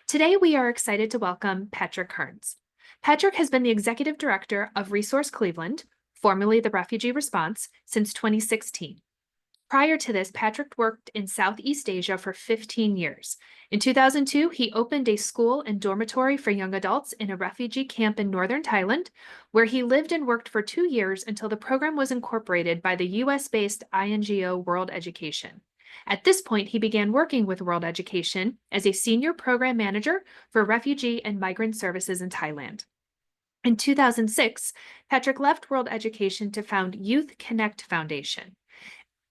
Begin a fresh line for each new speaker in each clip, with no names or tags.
Today, we are excited to welcome Patrick Kearns. Patrick has been the executive director of Resource Cleveland, formerly the Refugee Response, since 2016. Prior to this, Patrick worked in Southeast Asia for 15 years. In 2002, he opened a school and dormitory for young adults in a refugee camp in northern Thailand, where he lived and worked for 2 years until the program was incorporated by the US-based INGO World Education. At this point, he began working with World Education as a senior program manager for refugee and migrant services in Thailand. In 2006, Patrick left World Education to found Youth Connect Foundation.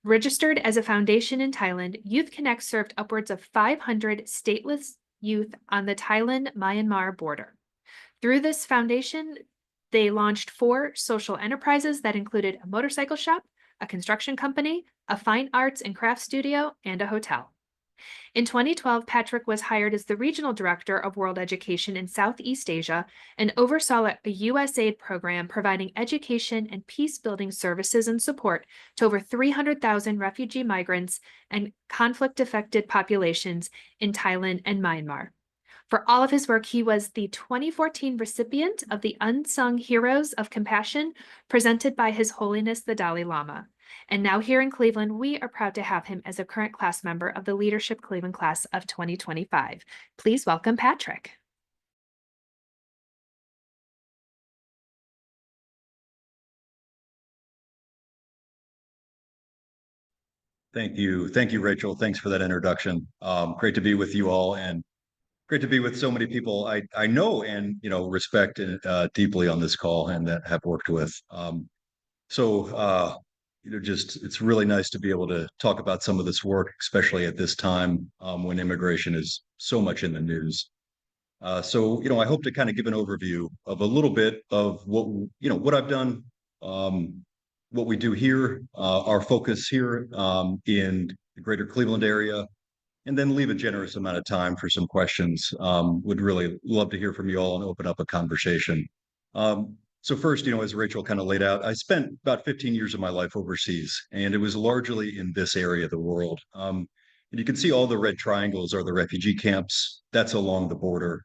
Registered as a foundation in Thailand, Youth Connect served upwards of 500 stateless youth on the Thailand-Myanmar border. Through this foundation, they launched 4 social enterprises that included a motorcycle shop, a construction company, a fine arts and crafts studio, and a hotel. In 2012, Patrick was hired as the regional director of World Education in Southeast Asia and oversaw a USAID program providing education and peace-building services and support to over 300,000 refugee migrants and conflict-affected populations in Thailand and Myanmar. For all of his work, he was the 2014 recipient of the Unsung Heroes of Compassion presented by His Holiness the Dalai Lama. And now here in Cleveland, we are proud to have him as a current class member of the Leadership Cleveland class of 2025. Please welcome Patrick.
Thank you. Thank you, Rachel. Thanks for that introduction. Great to be with you all and great to be with so many people I know and respect deeply on this call and that have worked with. Just it's really nice to be able to talk about some of this work, especially at this time when immigration is so much in the news. I hope to kind of give an overview of a little bit of what I've done, what we do here, our focus here in the greater Cleveland area, and then leave a generous amount of time for some questions. Would really love to hear from you all and open up a conversation. So first, as Rachel kind of laid out, I spent about 15 years of my life overseas, and it was largely in this area of the world. And you can see all the red triangles are the refugee camps. That's along the border.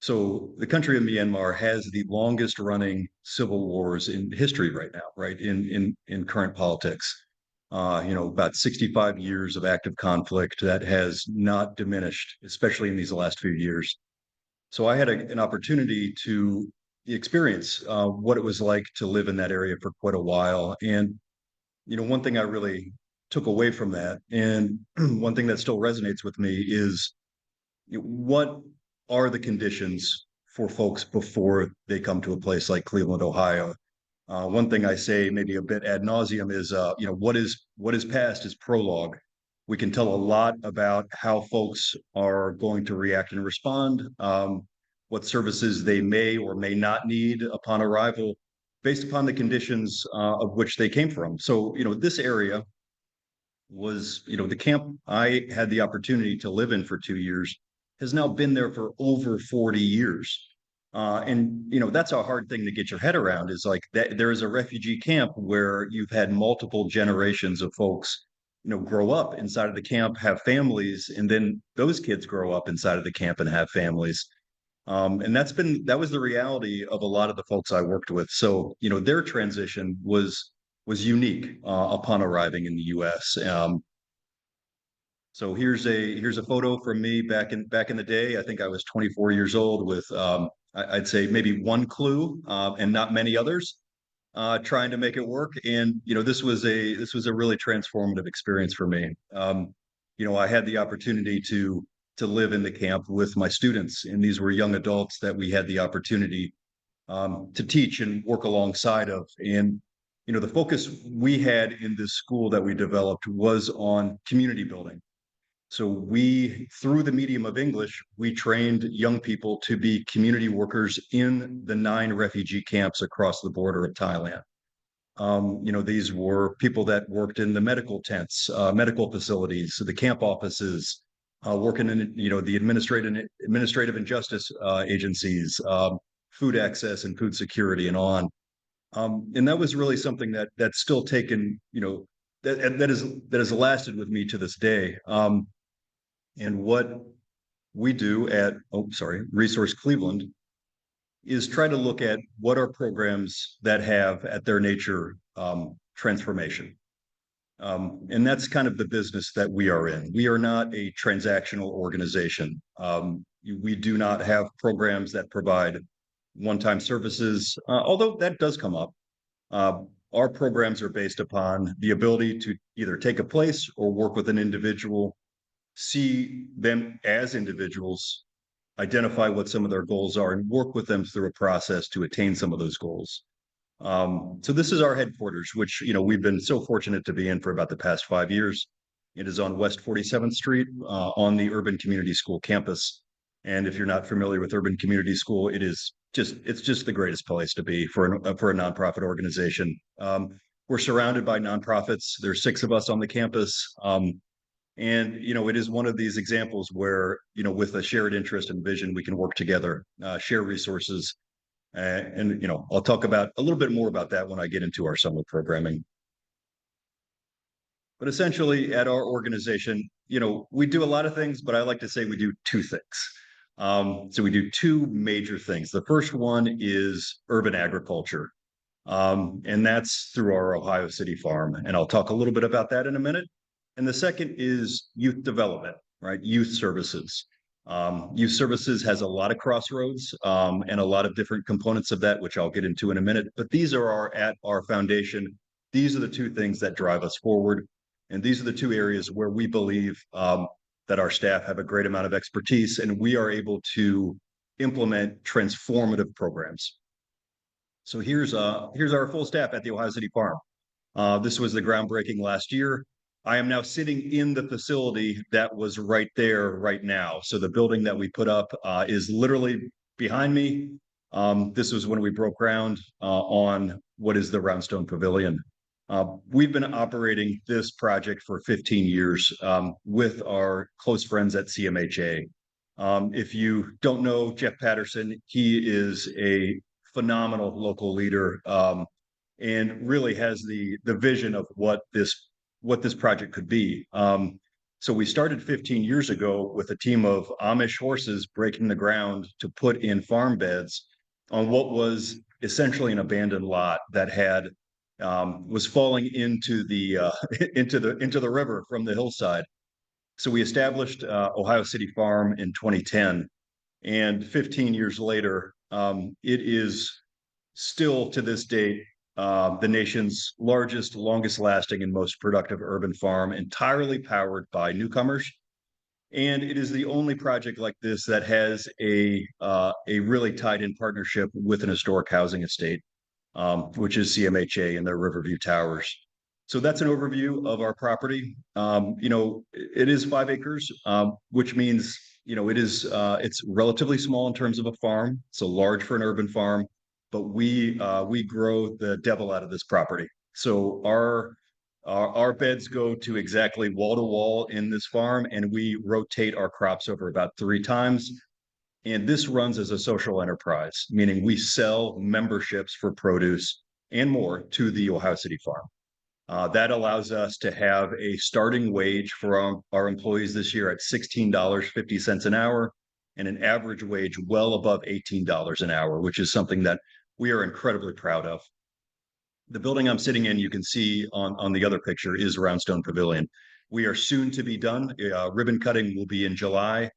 So the country of Myanmar has the longest running civil wars in history right now, right? In current politics. About 65 years of active conflict that has not diminished, especially in these last few years. So I had an opportunity to experience what it was like to live in that area for quite a while. And, one thing I really took away from that, and one thing that still resonates with me is what are the conditions for folks before they come to a place like Cleveland, Ohio? One thing I say maybe a bit ad nauseum is, what is past is prologue. We can tell a lot about how folks are going to react and respond, what services they may or may not need upon arrival, based upon the conditions of which they came from. So, this area was, the camp I had the opportunity to live in for 2 years has now been there for over 40 years. That's a hard thing to get your head around is like that there is a refugee camp where you've had multiple generations of folks, grow up inside of the camp, have families, and then those kids grow up inside of the camp and have families. And that was the reality of a lot of the folks I worked with. So, their transition was unique upon arriving in the U.S. So here's a photo from me back in the day. I think I was 24 years old with I'd say maybe one clue and not many others trying to make it work. And this was a really transformative experience for me. I had the opportunity to live in the camp with my students, and these were young adults that we had the opportunity to teach and work alongside of. And the focus we had in this school that we developed was on community building. So through the medium of English, we trained young people to be community workers in the 9 refugee camps across the border of Thailand. These were people that worked in the medical tents, medical facilities, so the camp offices, working in, the administrative and justice agencies, food access and food security and on. And that was really something that's still taken, that has lasted with me to this day. And we do at, Resource Cleveland is try to look at what are programs that have at their nature transformation. And that's kind of the business that we are in. We are not a transactional organization. We do not have programs that provide one-time services, although that does come up. Our programs are based upon the ability to either take a place or work with an individual, see them as individuals, identify what some of their goals are, and work with them through a process to attain some of those goals. So this is our headquarters, which we've been so fortunate to be in for about the past 5 years. It is on West 47th Street on the Urban Community School campus. And if you're not familiar with Urban Community School, it's just the greatest place to be for a nonprofit organization. We're surrounded by nonprofits. There's 6 of us on the campus. And it is one of these examples where with a shared interest and vision, we can work together, share resources, and I'll talk about a little bit more about that when I get into our summer programming. But essentially, at our organization, we do a lot of things, but I like to say we do 2 things. So we do 2 major things. The first one is urban agriculture, and that's through our Ohio City farm, and I'll talk a little bit about that in a minute. And the second is youth development, right? Youth services. Youth services has a lot of crossroads and a lot of different components of that, which I'll get into in a minute. But these are at our foundation. These are the 2 things that drive us forward. And these are the 2 areas where we believe that our staff have a great amount of expertise and we are able to implement transformative programs. So here's our full staff at the Ohio City Farm. This was the groundbreaking last year. I am now sitting in the facility that was right there right now. So the building that we put up is literally behind me. This was when we broke ground on what is the Roundstone Pavilion. We've been operating this project for 15 years with our close friends at CMHA. If you don't know Jeff Patterson, he is a phenomenal local leader and really has the vision of what this project could be. So we started 15 years ago with a team of Amish horses breaking the ground to put in farm beds on what was essentially an abandoned lot that had was falling into the into the river from the hillside. So we established Ohio City Farm in 2010, and 15 years later, it is still to this date the nation's largest, longest lasting, and most productive urban farm, entirely powered by newcomers. And it is the only project like this that has a really tied in partnership with an historic housing estate, which is CMHA and their Riverview Towers. So that's an overview of our property. It is 5 acres, which means it's relatively small in terms of a farm. So large for an urban farm, but we grow the devil out of this property. So our beds go to exactly wall to wall in this farm, and we rotate our crops over about 3 times. And this runs as a social enterprise, meaning we sell memberships for produce and more to the Ohio City Farm. That allows us to have a starting wage for our employees this year at $16.50 an hour and an average wage well above $18 an hour, which is something that we are incredibly proud of. The building I'm sitting in, you can see on the other picture, is Roundstone Pavilion. We are soon to be done. Ribbon cutting will be in July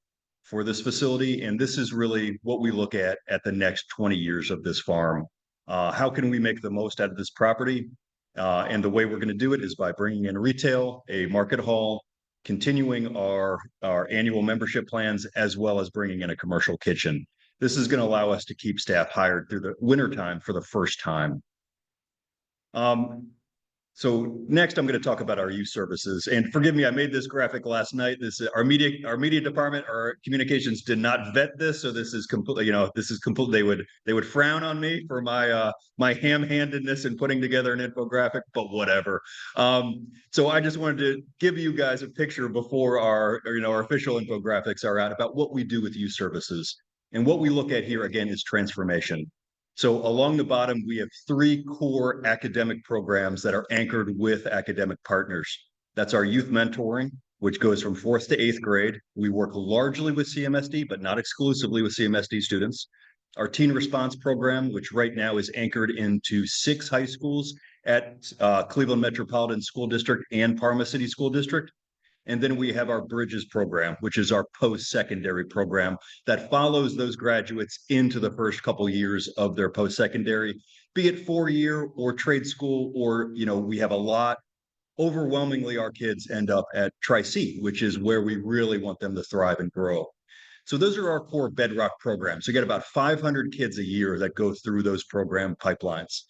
for this facility, and this is really what we look at the next 20 years of this farm. How can we make the most out of this property? And the way we're going to do it is by bringing in retail, a market hall, continuing our annual membership plans, as well as bringing in a commercial kitchen. This is going to allow us to keep staff hired through the wintertime for the first time. So next, I'm going to talk about our youth services. And forgive me, I made this graphic last night. Our media department, our communications did not vet this, so this is completely, they would frown on me for my ham-handedness in putting together an infographic, but whatever. So I just wanted to give you guys a picture before our official infographics are out about what we do with youth services. And what we look at here again is transformation. So along the bottom, we have 3 core academic programs that are anchored with academic partners. That's our youth mentoring, which goes from fourth to eighth grade. We work largely with CMSD, but not exclusively with CMSD students. Our teen response program, which right now is anchored into 6 high schools at Cleveland Metropolitan School District and Parma City School District. And then we have our Bridges program, which is our post-secondary program that follows those graduates into the first couple years of their post-secondary, be it 4-year or trade school, or, we have a lot. Overwhelmingly, our kids end up at Tri-C, which is where we really want them to thrive and grow. So those are our core bedrock programs. We get about 500 kids a year that go through those program pipelines.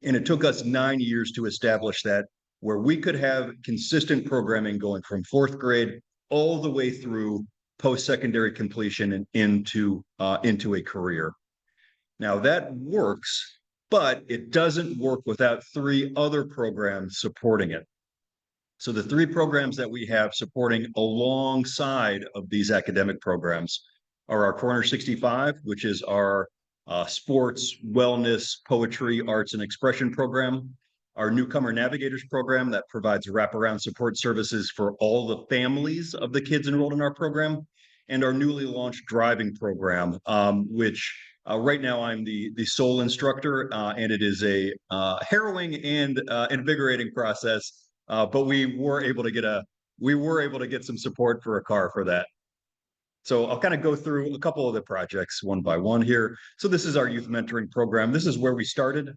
And it took us 9 years to establish that, where we could have consistent programming going from fourth grade all the way through post-secondary completion and into a career. Now that works, but it doesn't work without 3 other programs supporting it. So the 3 programs that we have supporting alongside of these academic programs are our Corner 65, which is our sports, wellness, poetry, arts, and expression program, our Newcomer Navigators program that provides wraparound support services for all the families of the kids enrolled in our program, and our newly launched driving program, which right now I'm the sole instructor, and it is a harrowing and invigorating process. But we were able to get some support for a car for that. So I'll kind of go through a couple of the projects one by one here. So this is our youth mentoring program. This is where we started.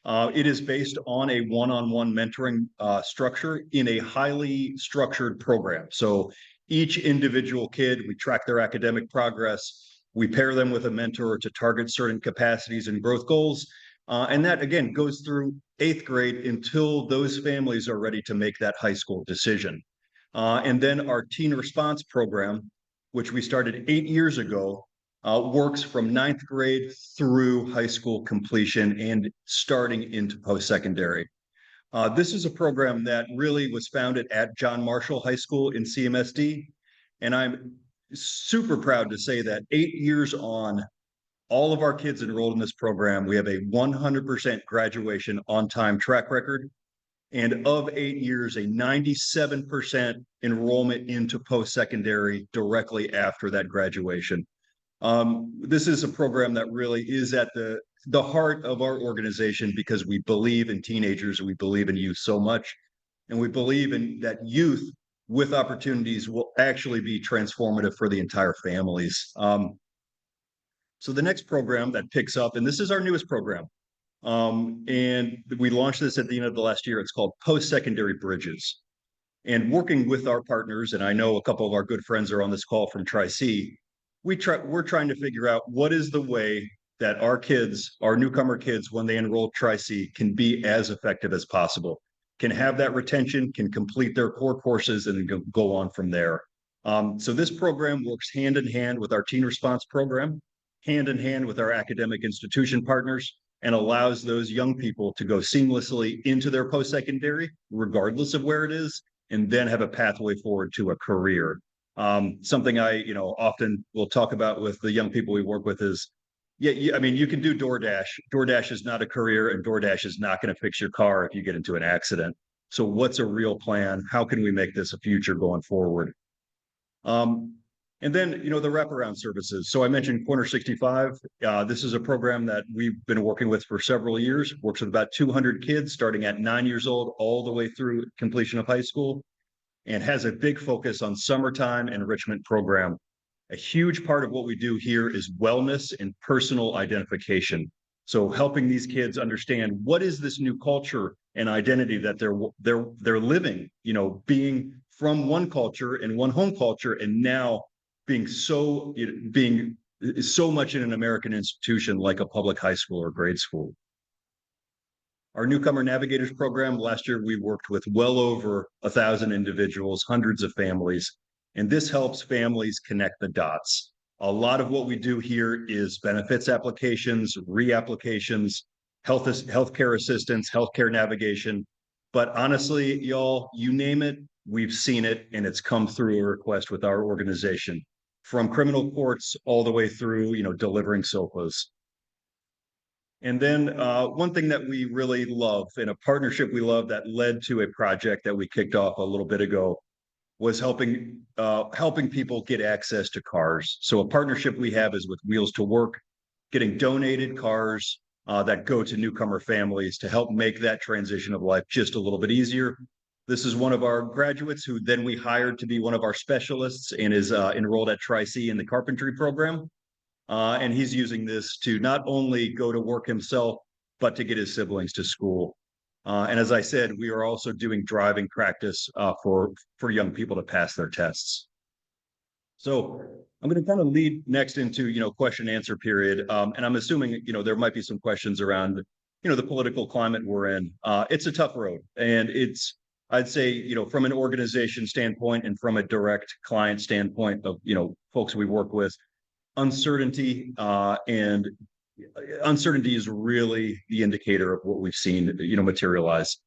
It is based on a one-on-one mentoring structure in a highly structured program. So each individual kid, we track their academic progress. We pair them with a mentor to target certain capacities and growth goals. And that, again, goes through eighth grade until those families are ready to make that high school decision. And then our teen response program, which we started 8 years ago, works from ninth grade through high school completion and starting into post-secondary. This is a program that really was founded at John Marshall High School in CMSD. And I'm super proud to say that 8 years on, all of our kids enrolled in this program, we have a 100% graduation on time track record. And of 8 years, a 97% enrollment into post-secondary directly after that graduation. This is a program that really is at the heart of our organization because we believe in teenagers and we believe in youth so much. And we believe in that youth with opportunities will actually be transformative for the entire families. So the next program that picks up, and this is our newest program, and we launched this at the end of the last year. It's called Post-Secondary Bridges. And working with our partners, and I know a couple of our good friends are on this call from Tri-C, we're trying to figure out what is the way that our kids, our newcomer kids, when they enroll Tri-C, can be as effective as possible, can have that retention, can complete their core courses, and go on from there. So this program works hand in hand with our teen response program, hand in hand with our academic institution partners, and allows those young people to go seamlessly into their post-secondary, regardless of where it is, and then have a pathway forward to a career. Something I, often will talk about with the young people we work with is, I mean, you can do DoorDash. DoorDash is not a career, and DoorDash is not going to fix your car if you get into an accident. So what's a real plan? How can we make this a future going forward? And then, the wraparound services. So I mentioned Corner 65. This is a program that we've been working with for several years, works with about 200 kids starting at 9 years old, all the way through completion of high school, and has a big focus on summertime enrichment program. A huge part of what we do here is wellness and personal identification. So helping these kids understand what is this new culture and identity that they're living, being from one culture and one home culture, and now being so much in an American institution like a public high school or grade school. Our Newcomer Navigators program, last year we worked with well over 1,000 individuals, hundreds of families, and this helps families connect the dots. A lot of what we do here is benefits applications, reapplications, healthcare assistance, healthcare navigation. But honestly, y'all, you name it, we've seen it, and it's come through a request with our organization, from criminal courts all the way through, delivering sofas. And then one thing that we really love, and a partnership we love that led to a project that we kicked off a little bit ago, was helping people get access to cars. So a partnership we have is with Wheels to Work, getting donated cars that go to newcomer families to help make that transition of life just a little bit easier. This is one of our graduates who then we hired to be one of our specialists and is enrolled at Tri-C in the carpentry program. And he's using this to not only go to work himself, but to get his siblings to school. And as I said, we are also doing driving practice for young people to pass their tests. So I'm going to kind of lead next into, question and answer period. And I'm assuming, there might be some questions around, the political climate we're in. It's a tough road. And I'd say, from an organization standpoint and from a direct client standpoint of, folks we work with, uncertainty and uncertainty is really the indicator of what we've seen, materialize.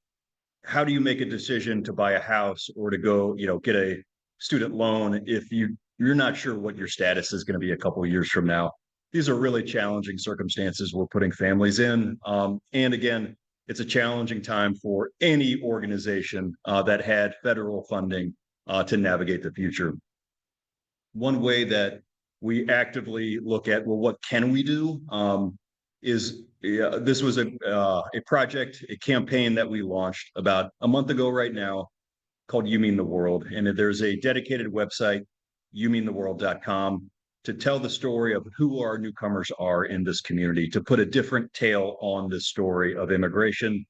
How do you make a decision to buy a house or to go, get a student loan if you're not sure what your status is going to be a couple of years from now? These are really challenging circumstances we're putting families in. And again, it's a challenging time for any organization that had federal funding to navigate the future. One way that we actively look at, well, what can we do? This was a project, a campaign that we launched about a month ago right now called You Mean the World. And there's a dedicated website, youmeantheworld.com, to tell the story of who our newcomers are in this community, to put a different tale on this story of immigration.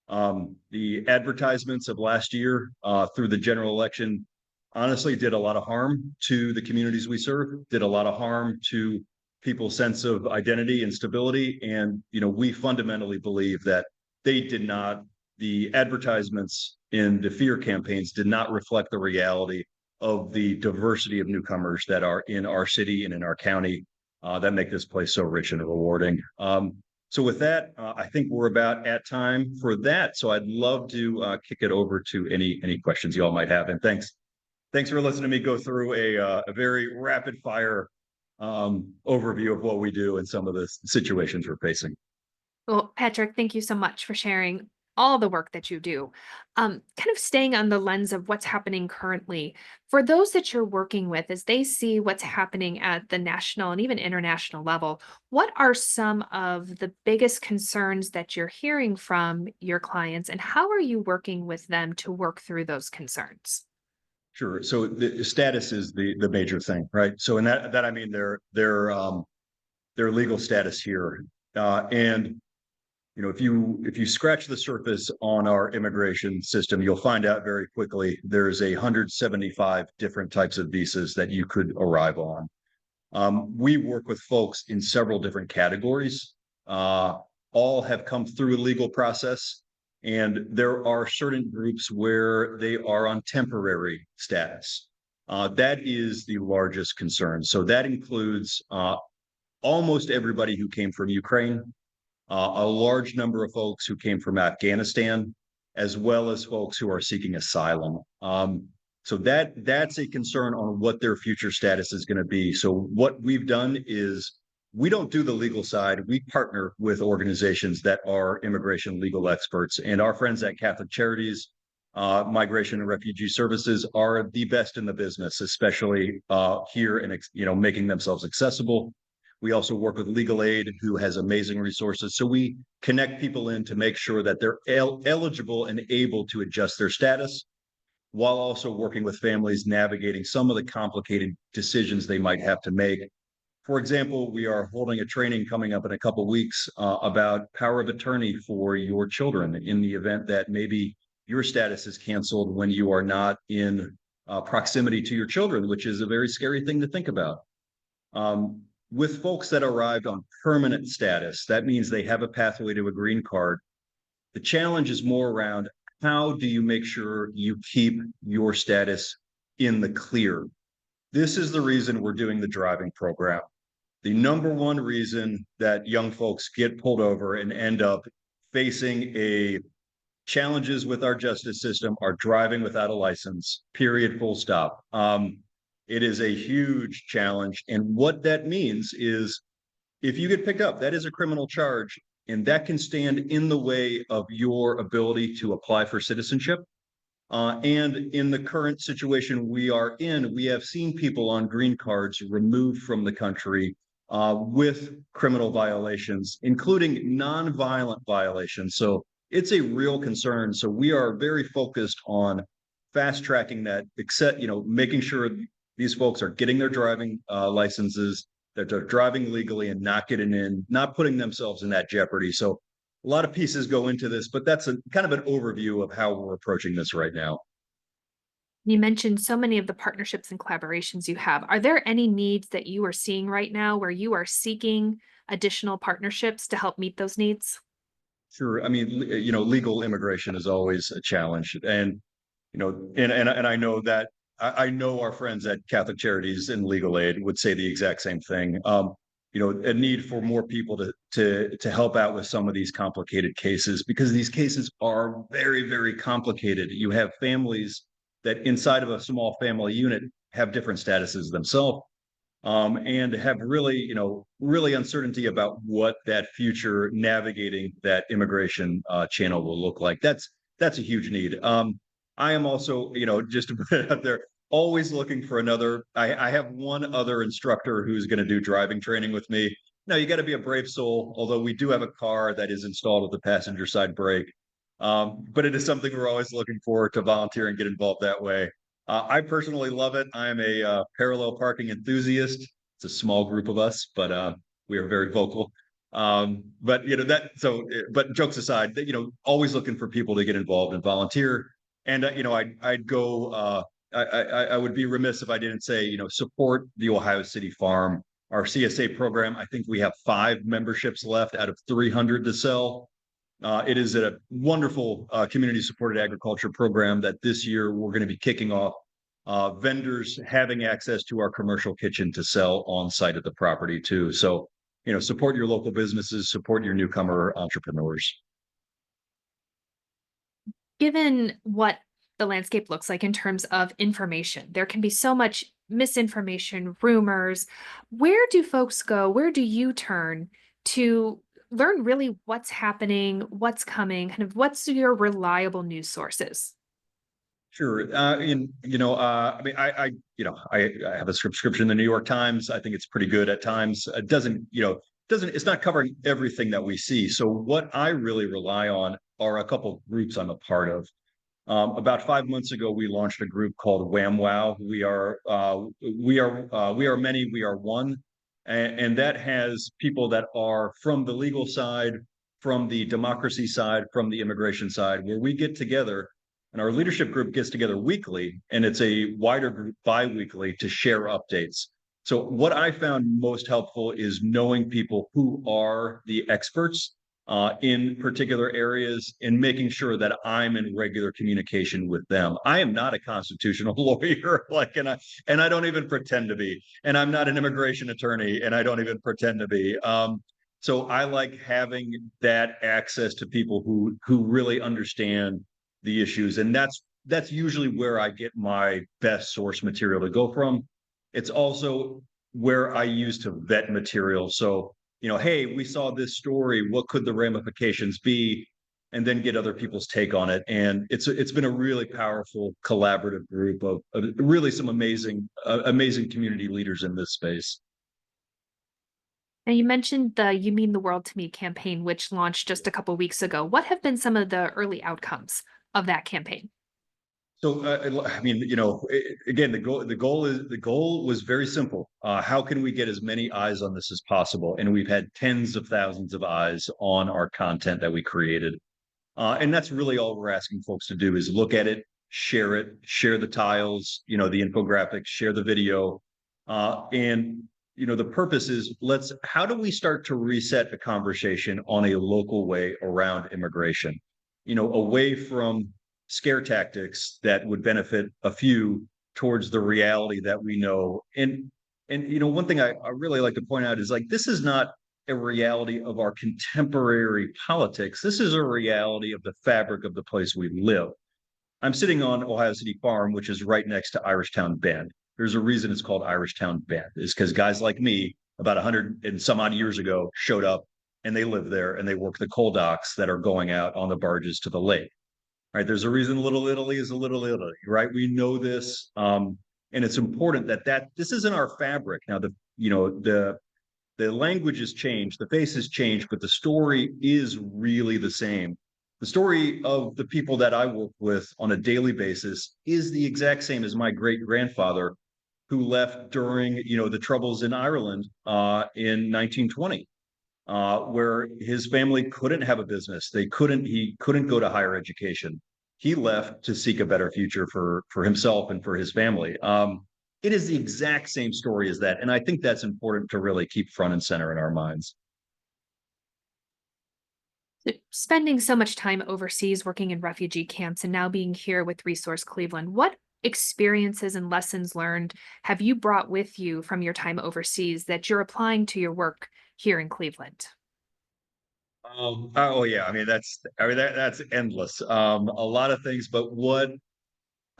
The advertisements of last year through the general election honestly did a lot of harm to the communities we serve, did a lot of harm to people's sense of identity and stability. And, we fundamentally believe that the advertisements in the fear campaigns did not reflect the reality of the diversity of newcomers that are in our city and in our county that make this place so rich and rewarding. So with that, I think we're about at time for that. So I'd love to kick it over to any questions you all might have. And thanks for listening to me go through a very rapid fire overview of what we do and some of the situations we're facing.
Well, Patrick, thank you so much for sharing all the work that you do. Kind of staying on the lens of what's happening currently, for those that you're working with, as they see what's happening at the national and even international level, what are some of the biggest concerns that you're hearing from your clients, and how are you working with them to work through those concerns?
Sure. So the status is the major thing, right? So in that I mean their legal status here, and if you scratch the surface on our immigration system, you'll find out very quickly there's 175 different types of visas that you could arrive on. We work with folks in several different categories. All have come through a legal process. And there are certain groups where they are on temporary status. That is the largest concern. So that includes almost everybody who came from Ukraine, a large number of folks who came from Afghanistan, as well as folks who are seeking asylum. So that's a concern on what their future status is going to be. So what we've done is we don't do the legal side. We partner with organizations that are immigration legal experts, and our friends at Catholic Charities, Migration and Refugee Services are the best in the business, especially here and making themselves accessible. We also work with Legal Aid, who has amazing resources. So we connect people in to make sure that they're eligible and able to adjust their status, while also working with families navigating some of the complicated decisions they might have to make. For example, we are holding a training coming up in a couple of weeks about power of attorney for your children in the event that maybe your status is canceled when you are not in proximity to your children, which is a very scary thing to think about. With folks that arrived on permanent status, that means they have a pathway to a green card. The challenge is more around how do you make sure you keep your status in the clear? This is the reason we're doing the driving program. The number one reason that young folks get pulled over and end up facing challenges with our justice system are driving without a license, period, full stop. It is a huge challenge. And what that means is if you get picked up, that is a criminal charge, and that can stand in the way of your ability to apply for citizenship. And in the current situation we are in, we have seen people on green cards removed from the country with criminal violations, including nonviolent violations. So it's a real concern. So we are very focused on fast tracking that, except, making sure these folks are getting their driving licenses, that they're driving legally and not getting in, not putting themselves in that jeopardy. So a lot of pieces go into this, but that's a kind of an overview of how we're approaching this right now.
You mentioned so many of the partnerships and collaborations you have. Are there any needs that you are seeing right now where you are seeking additional partnerships to help meet those needs?
Sure. I mean, legal immigration is always a challenge, and and I know that I know our friends at Catholic Charities and Legal Aid would say the exact same thing. A need for more people to help out with some of these complicated cases, because these cases are very, very complicated. You have families that inside of a small family unit have different statuses themselves, and have really, really uncertainty about what that future navigating that immigration channel will look like. That's a huge need. I am also, just to put it out there, always looking for another. I have one other instructor who's going to do driving training with me. Now, you got to be a brave soul, although we do have a car that is installed with the passenger side brake. But it is something we're always looking for to volunteer and get involved that way. I personally love it. I'm a parallel parking enthusiast. It's a small group of us, but we are very vocal. But but jokes aside, always looking for people to get involved and volunteer. And I'd go. I would be remiss if I didn't say, support the Ohio City Farm, our CSA program. I think we have 5 memberships left out of 300 to sell. It is a wonderful community-supported agriculture program that this year we're going to be kicking off. Vendors having access to our commercial kitchen to sell on site at the property too. So, support your local businesses, support your newcomer entrepreneurs.
Given what the landscape looks like in terms of information, there can be so much misinformation, rumors. Where do folks go? Where do you turn to learn really what's happening, what's coming, kind of what's your reliable news sources?
Sure. I mean, I have a subscription to the New York Times. I think it's pretty good at times. It it's not covering everything that we see. So what I really rely on are a couple of groups I'm a part of. About 5 months ago, we launched a group called Wham Wow. We are many, we are one, and that has people that are from the legal side, from the democracy side, from the immigration side, where we get together, and our leadership group gets together weekly, and it's a wider group bi-weekly to share updates. So what I found most helpful is knowing people who are the experts in particular areas and making sure that I'm in regular communication with them. I am not a constitutional lawyer, and I don't even pretend to be. And I'm not an immigration attorney, and I don't even pretend to be. So I like having that access to people who really understand the issues, and that's usually where I get my best source material to go from. It's also where I use to vet material. So, hey, we saw this story. What could the ramifications be? And then get other people's take on it. And it's been a really powerful collaborative group of really some amazing community leaders in this space.
Now, you mentioned the You Mean the World to Me campaign, which launched just a couple weeks ago. What have been some of the early outcomes of that campaign?
So, I mean, again, the goal was very simple. How can we get as many eyes on this as possible? And we've had tens of thousands of eyes on our content that we created. And that's really all we're asking folks to do is look at it, share the tiles, the infographics, share the video. And, the purpose is how do we start to reset a conversation on a local way around immigration, away from scare tactics that would benefit a few towards the reality that we know. And one thing I really like to point out is like this is not a reality of our contemporary politics. This is a reality of the fabric of the place we live. I'm sitting on Ohio City Farm, which is right next to Irishtown Bend. There's a reason it's called Irishtown Bend, is because guys like me, about 100 and some odd years ago, showed up and they live there and they work the coal docks that are going out on the barges to the lake. right? There's a reason Little Italy is a Little Italy, right? We know this, and it's important that this isn't our fabric. Now, the language has changed, the face has changed, but the story is really the same. The story of the people that I work with on a daily basis is the exact same as my great grandfather, who left during the troubles in Ireland in 1920, where his family couldn't have a business. He couldn't go to higher education. He left to seek a better future for himself and for his family. It is the exact same story as that, and I think that's important to really keep front and center in our minds.
Spending so much time overseas working in refugee camps and now being here with Resource Cleveland, what experiences and lessons learned have you brought with you from your time overseas that you're applying to your work here in Cleveland?
Oh yeah, that's endless. A lot of things, but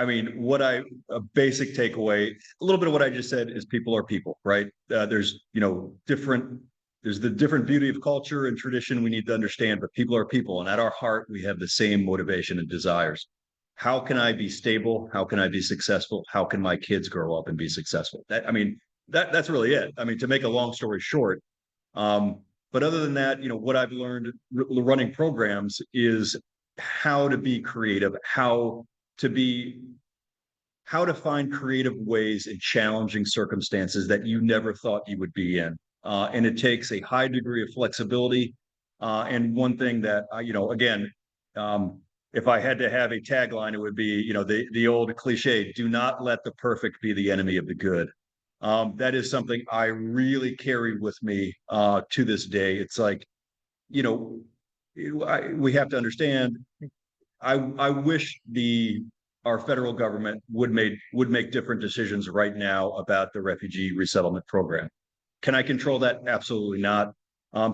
a basic takeaway, a little bit of what I just said is people are people, right? There's the different beauty of culture and tradition we need to understand, but people are people. And at our heart, we have the same motivation and desires. How can I be stable? How can I be successful? How can my kids grow up and be successful? That's really it. I mean, to make a long story short, um, but other than that, what I've learned running programs is how to be creative, to be how to find creative ways in challenging circumstances that you never thought you would be in. And it takes a high degree of flexibility. And one thing that, again, if I had to have a tagline, it would be, the old cliche, do not let the perfect be the enemy of the good. That is something I really carry with me to this day. It's like, you know, we have to understand I wish the our federal government would make different decisions right now about the refugee resettlement program. Can I control that? Absolutely not.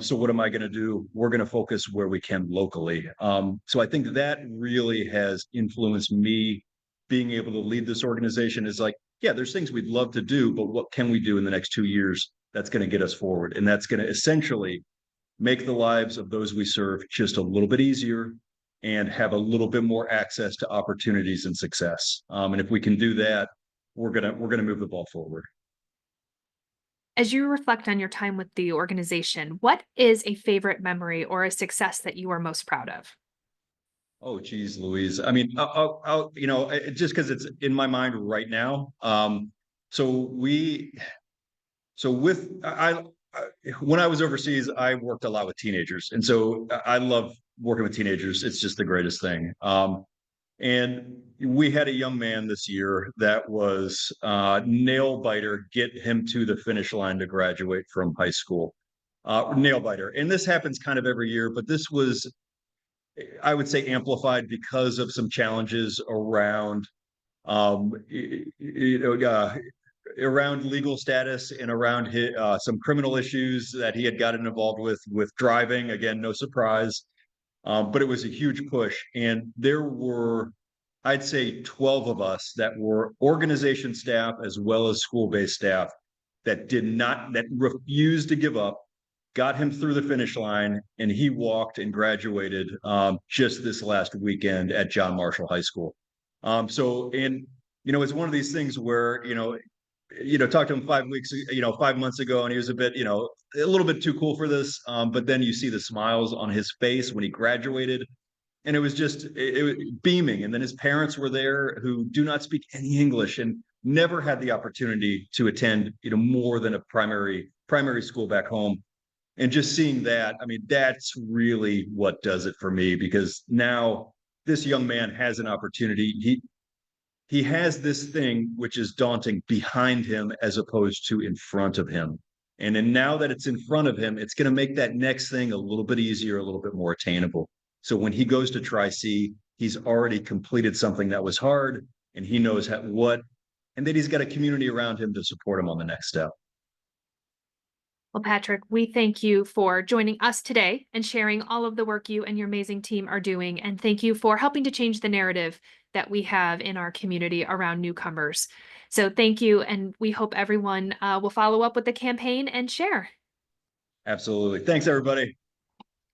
So what am I going to do? We're going to focus where we can locally. So I think that really has influenced me being able to lead this organization. Is like, yeah, there's things we'd love to do, but what can we do in the next 2 years that's going to get us forward? And that's going to essentially make the lives of those we serve just a little bit easier and have a little bit more access to opportunities and success. And if we can do that, we're gonna move the ball forward.
As you reflect on your time with the organization, what is a favorite memory or a success that you are most proud of?
Oh, geez, Louise. I mean, just because it's in my mind right now. So we, so with when I was overseas, I worked a lot with teenagers, and so I love working with teenagers. It's just the greatest thing. And we had a young man this year that was nail biter, get him to the finish line to graduate from high school. Nail biter. And this happens kind of every year, but this was, I would say, amplified because of some challenges um, you know, uh, around legal status and around some criminal issues that he had gotten involved with driving. Again, no surprise, but it was a huge push, and there were, I'd say, 12 of us that were organization staff as well as school-based staff that refused to give up, got him through the finish line, and he walked and graduated just this last weekend at John Marshall High School. And it's one of these things where talked to him 5 weeks, 5 months ago, and he was a little bit too cool for this. But then you see the smiles on his face when he graduated, and it was just it was beaming. And then his parents were there, who do not speak any English and never had the opportunity to attend, more than a primary school back home. And just seeing that, I mean, that's really what does it for me, because now this young man has an opportunity. He has this thing which is daunting behind him as opposed to in front of him. And then now that it's in front of him, it's going to make that next thing a little bit easier, a little bit more attainable. So when he goes to Tri C, he's already completed something that was hard, and he knows and then he's got a community around him to support him on the next step.
Well, Patrick, we thank you for joining us today and sharing all of the work you and your amazing team are doing. And thank you for helping to change the narrative that we have in our community around newcomers. So thank you. And we hope everyone will follow up with the campaign and share.
Absolutely. Thanks, everybody.